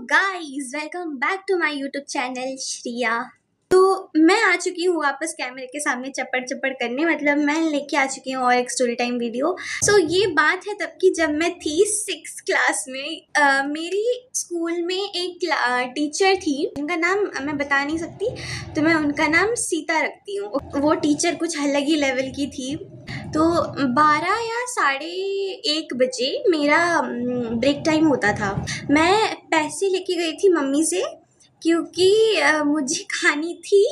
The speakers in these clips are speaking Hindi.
Guys, welcome back to my YouTube channel Shriya. तो मैं आ चुकी हूँ वापस कैमरे के सामने चप्पड़ चप्पड़ करने, मतलब मैं लेके आ चुकी हूँ और एक स्टोरी टाइम वीडियो। ये बात है तब की जब मैं थी 6th क्लास में। मेरी स्कूल में एक टीचर थी, उनका नाम मैं बता नहीं सकती, तो मैं उनका नाम सीता रखती हूँ। वो टीचर कुछ अलग ही लेवल की थी। तो 12 या 1:30 बजे मेरा ब्रेक टाइम होता था। मैं पैसे लेके गई थी मम्मी से, क्योंकि मुझे खानी थी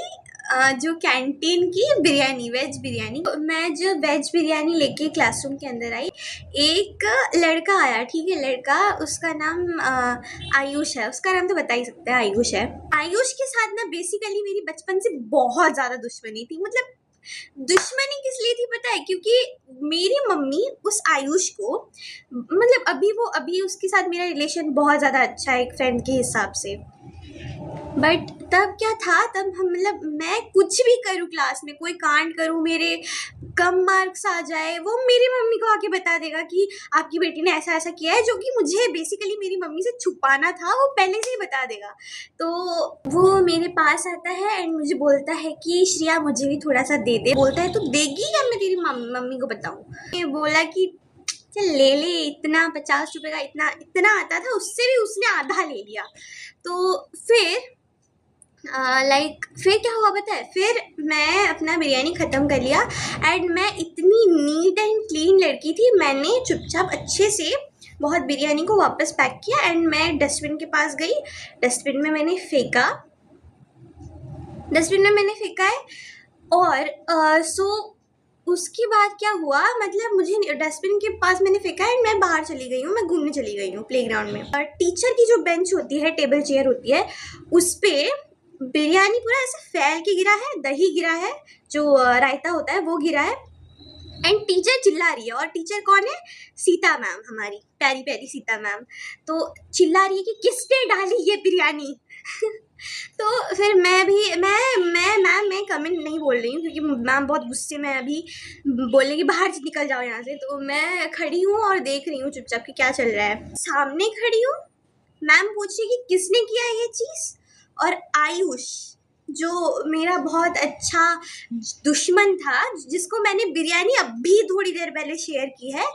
जो कैंटीन की बिरयानी, वेज बिरयानी। मैं जो वेज बिरयानी लेके क्लासरूम के अंदर आई, एक लड़का आया। ठीक है, लड़का, उसका नाम आयुष है। उसका नाम तो बता ही सकते हैं, आयुष है। आयुष के साथ ना बेसिकली मेरी बचपन से बहुत ज़्यादा दुश्मनी थी। मतलब दुश्मनी किस लिए थी पता है? क्योंकि मेरी मम्मी उस आयुष को, मतलब अभी उसके साथ मेरा रिलेशन बहुत ज़्यादा अच्छा है एक फ्रेंड के हिसाब से। बट तब क्या था, तब हम, मतलब मैं कुछ भी करूँ क्लास में, कोई कांड करूँ, मेरे कम मार्क्स आ जाए, वो मेरी मम्मी को आके बता देगा कि आपकी बेटी ने ऐसा ऐसा किया है, जो कि मुझे बेसिकली मेरी मम्मी से छुपाना था, वो पहले से ही बता देगा। तो वो मेरे पास आता है एंड मुझे बोलता है कि श्रिया मुझे भी थोड़ा सा दे दे। बोलता है तो देगी या मैं तेरी मम्मी को बताऊँ? मैं बोला कि चल ले ले, इतना 50 रुपये का इतना आता था, उससे भी उसने आधा ले लिया। तो फिर फिर क्या हुआ पता है? फिर मैं अपना बिरयानी ख़त्म कर लिया एंड मैं इतनी नीट एंड क्लीन लड़की थी, मैंने चुपचाप अच्छे से बहुत बिरयानी को वापस पैक किया एंड मैं डस्टबिन के पास गई। डस्टबिन में मैंने फेंका है। और उसके बाद क्या हुआ, मतलब मुझे डस्टबिन के पास मैंने फेंका एंड मैं बाहर चली गई हूँ, मैं घूमने चली गई हूँ प्लेग्राउंड में। और टीचर की जो बेंच होती है, टेबल चेयर होती है, उस पर बिरयानी पूरा ऐसे फैल के गिरा है, दही गिरा है, जो रायता होता है वो गिरा है एंड टीचर चिल्ला रही है। और टीचर कौन है? सीता मैम, हमारी प्यारी प्यारी सीता मैम। तो चिल्ला रही है कि किसने डाली ये बिरयानी। तो फिर मैं कमेंट नहीं बोल रही हूँ, क्योंकि मैम बहुत गुस्से में अभी बोलेगी बाहर से निकल जाओ यहाँ से। तो मैं खड़ी हूँ और देख रही हूँ चुपचाप कि क्या चल रहा है। सामने खड़ी हूँ, मैम पूछ रही कि किसने किया ये चीज़, और आयुष, जो मेरा बहुत अच्छा दुश्मन था, जिसको मैंने बिरयानी अभी थोड़ी देर पहले शेयर की है,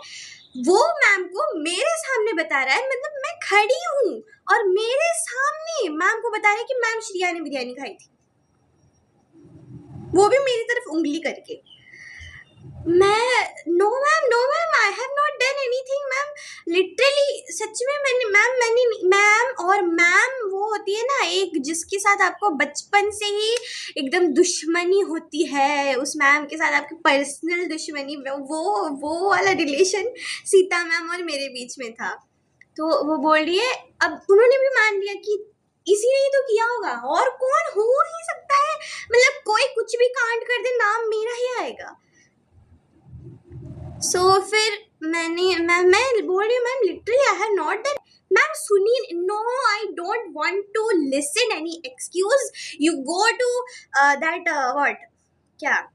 वो मैम को मेरे सामने बता रहा है। मतलब मैं खड़ी हूँ और मेरे सामने मैम को बता रहा है कि मैम श्रिया ने बिरयानी खाई थी, वो भी मेरी तरफ उंगली करके। No ma'am, I have not done anything ma'am, literally सच में मैम। और मैम वो होती है ना एक, जिसके साथ आपको बचपन से ही एकदम दुश्मनी होती है, उस मैम के साथ आपकी पर्सनल दुश्मनी, वो वाला रिलेशन सीता मैम और मेरे बीच में था। तो वो बोल रही है, अब उन्होंने भी मान लिया कि इसी ने ही तो किया होगा, और कौन हो ही सकता है। मतलब कोई कुछ भी कांड कर दे, नाम मेरा ही आएगा। फिर मैं बोल रही हूँ, ma'am literally I have not done. Ma'am सुनिए, no I don't want to listen any excuse, you go to that what, क्या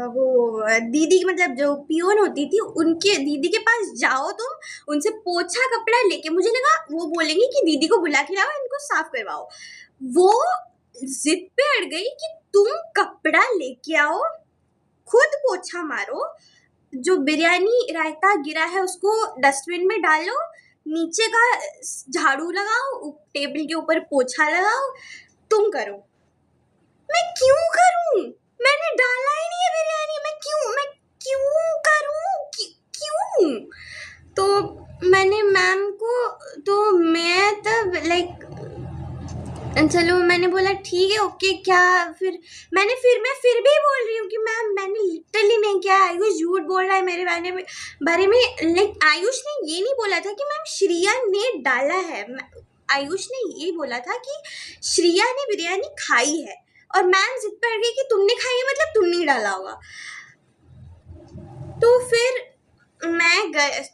वो दीदी, मतलब जो पियोन होती थी, उनके दीदी के पास जाओ तुम, उनसे पोछा कपड़ा लेके, मुझे लगा वो बोलेंगे कि दीदी को बुला के लाओ, इनको साफ करवाओ। वो जिद पे अड़ गई कि तुम कपड़ा लेके आओ, खुद पोछा मारो, जो बिरयानी रायता गिरा है उसको डस्टबिन में डालो, नीचे का झाड़ू लगाओ, टेबल के ऊपर पोछा लगाओ, तुम करो। मैं क्यों करूं? मैंने डाला ही नहीं है बिरयानी, मैं क्यों करूं? क्यों? तो मैंने मैम को, तो मैं तब चलो मैंने बोला ठीक है, ओके। क्या फिर मैं फिर भी बोल रही हूँ कि मैम मैंने लिटरली नहीं किया, आयुष झूठ बोल रहा है मेरे बारे में। आयुष ने ये नहीं बोला था कि मैम श्रिया ने डाला है, आयुष ने ये बोला था कि श्रिया ने बिरयानी खाई है, और मैम जिद पड़ गई कि तुमने खाई है, मतलब तुमने ही डाला होगा। तो फिर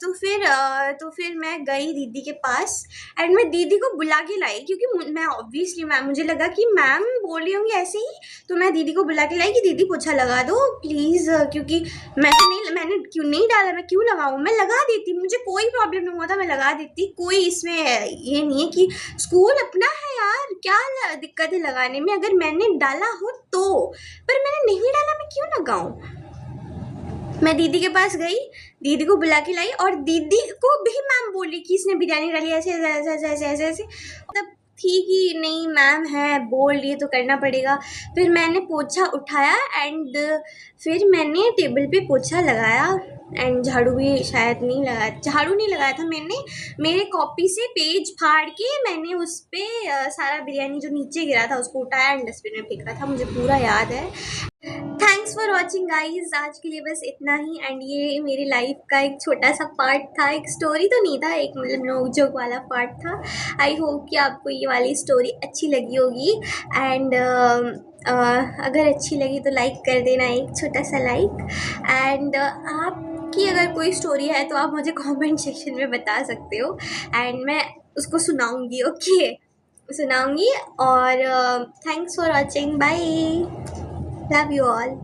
तो फिर मैं गई दीदी के पास एंड मैं दीदी को बुला के लाई, क्योंकि मैं ऑब्वियसली मैम, मुझे लगा कि मैम बोल रही होंगी ऐसे ही, तो मैं दीदी को बुला के लाई कि दीदी पोछा लगा दो प्लीज़, क्योंकि मैंने क्यों नहीं डाला, मैं क्यों लगाऊँ, मैं लगा देती, मुझे कोई प्रॉब्लम नहीं हुआ था, मैं लगा देती, कोई इसमें ये नहीं है कि स्कूल अपना है यार, क्या दिक्कत है लगाने में, अगर मैंने डाला हो तो, पर मैंने नहीं डाला, मैं क्यों लगाऊँ। मैं दीदी के पास गई, दीदी को बुला के लाई और दीदी को भी मैम बोली कि इसने बिरयानी डाली ऐसे ऐसे ऐसे ऐसे ऐसे ऐसे ऐसे, मतलब थी कि नहीं मैम है बोल रही है तो करना पड़ेगा। फिर मैंने पोछा उठाया एंड फिर मैंने टेबल पे पोछा लगाया एंड झाड़ू भी शायद नहीं लगाया, झाड़ू नहीं लगाया था मैंने, मेरे कॉपी से पेज फाड़ के मैंने उस पर सारा बिरयानी जो नीचे गिरा था उसको उठाया एंड डस्टबिन में फेंका था, मुझे पूरा याद है। थैंक्स फॉर वॉचिंग गाइज, आज के लिए बस इतना ही एंड ये मेरी लाइफ का एक छोटा सा पार्ट था, एक स्टोरी तो नहीं था, एक मतलब नोक जोक वाला पार्ट था। आई होप कि आपको ये वाली स्टोरी अच्छी लगी होगी एंड अगर अच्छी लगी तो लाइक कर देना, एक छोटा सा लाइक एंड आपकी अगर कोई स्टोरी है तो आप मुझे कमेंट सेक्शन में बता सकते हो एंड मैं उसको सुनाऊंगी, ओके सुनाऊंगी। और thanks for watching, bye, love you all.